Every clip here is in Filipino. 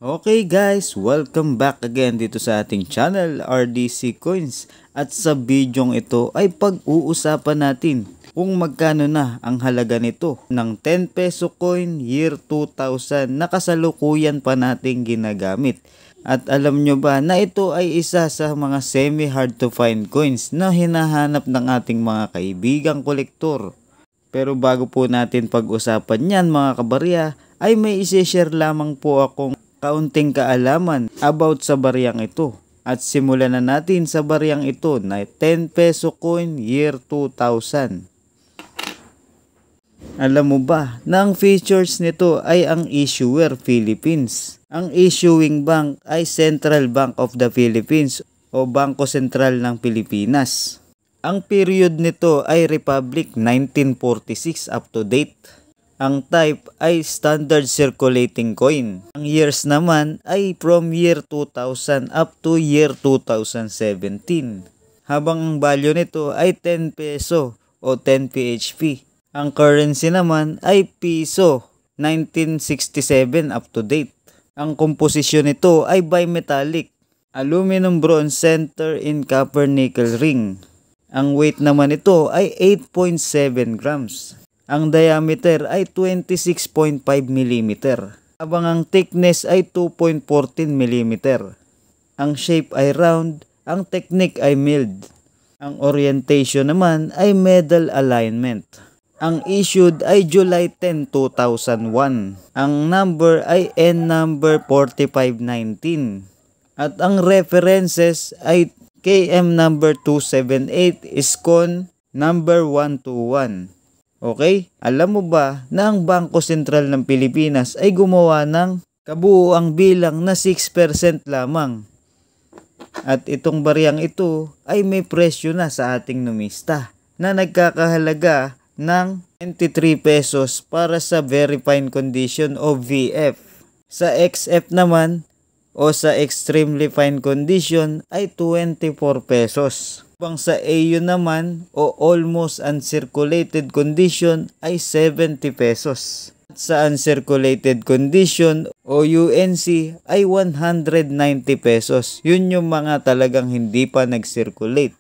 Okay guys, welcome back again dito sa ating channel RDC Coins. At sa bidyong ito ay pag-uusapan natin kung magkano na ang halaga nito ng 10 peso coin year 2000 na kasalukuyan pa nating ginagamit. At alam nyo ba na ito ay isa sa mga semi hard to find coins na hinahanap ng ating mga kaibigang kolektor. Pero bago po natin pag-usapan yan mga kabarya, ay may isi-share lamang po akong kaunting kaalaman about sa bariyang ito. At simulan na natin sa bariyang ito na 10 peso coin year 2000. Alam mo ba na ang features nito ay ang issuer Philippines. Ang issuing bank ay Central Bank of the Philippines o Bangko Sentral ng Pilipinas. Ang period nito ay Republic 1946 up to date. Ang type ay standard circulating coin. Ang years naman ay from year 2000 up to year 2017. Habang ang value nito ay 10 peso o 10 PHP. Ang currency naman ay piso 1967 up to date. Ang komposisyon nito ay bimetallic, aluminum bronze center in copper nickel ring. Ang weight naman nito ay 8.7 grams. Ang diameter ay 26.5 mm, habang ang thickness ay 2.14 mm. Ang shape ay round, ang technique ay milled. Ang orientation naman ay medal alignment. Ang issued ay July 10, 2001. Ang number ay N number 4519. At ang references ay KM number 278, ISKCON number 121. Okay? Alam mo ba na ang Bangko Sentral ng Pilipinas ay gumawa ng kabuuang bilang na 6% lamang. At itong bariyang ito ay may presyo na sa ating numista na nagkakahalaga ng 23 pesos para sa very fine condition o VF. Sa XF naman o sa extremely fine condition ay 24 pesos. Habang sa AU naman o almost uncirculated condition ay 70 pesos. At sa uncirculated condition o UNC ay 190 pesos. Yun yung mga talagang hindi pa nag-circulate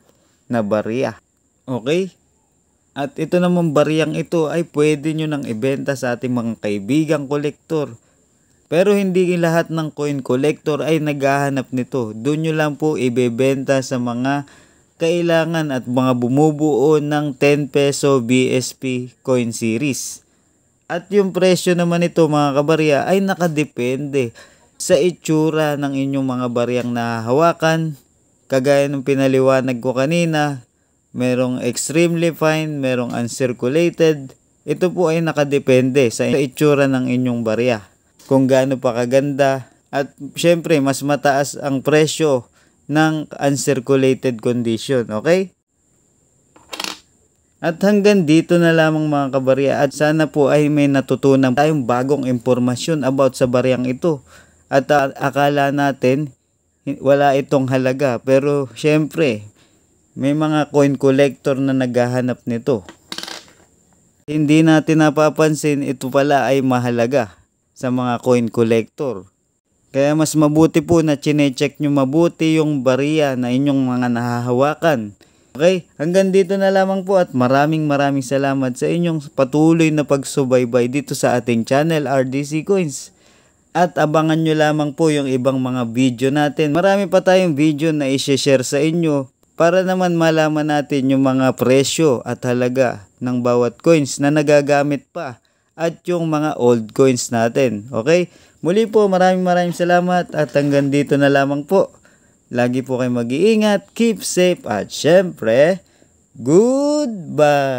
na barya. Okay? At ito naman bariyang ito ay pwede nyo nang ibenta sa ating mga kaibigang kolektor. Pero hindi lahat ng coin collector ay naghahanap nito. Doon nyo lang po ibebenta sa mga kailangan at mga bumubuo ng 10 peso BSP coin series. At yung presyo naman ito mga kabarya ay nakadepende sa itsura ng inyong mga bariyang nahahawakan. Kagaya ng pinaliwanag ko kanina, merong extremely fine, merong uncirculated. Ito po ay nakadepende sa itsura ng inyong barya, kung gaano pa kaganda. At syempre mas mataas ang presyo ng uncirculated condition. Okay? At hanggang dito na lamang mga kabarya, at sana po ay may natutunan tayong bagong impormasyon about sa bariyang ito. At akala natin wala itong halaga, pero syempre may mga coin collector na naghahanap nito. Hindi natin napapansin ito pala ay mahalaga sa mga coin collector. Kaya mas mabuti po na chinecheck nyo mabuti yung barya na inyong mga nahahawakan. Okay, hanggang dito na lamang po at maraming salamat sa inyong patuloy na pagsubaybay dito sa ating channel RDC Coins. At abangan nyo lamang po yung ibang mga video natin. Marami pa tayong video na i-share sa inyo para naman malaman natin yung mga presyo at halaga ng bawat coins na nagagamit pa at yung mga old coins natin. Okay? Muli po maraming salamat at hanggang dito na lamang po. Lagi po kayo mag-iingat, keep safe at syempre, goodbye!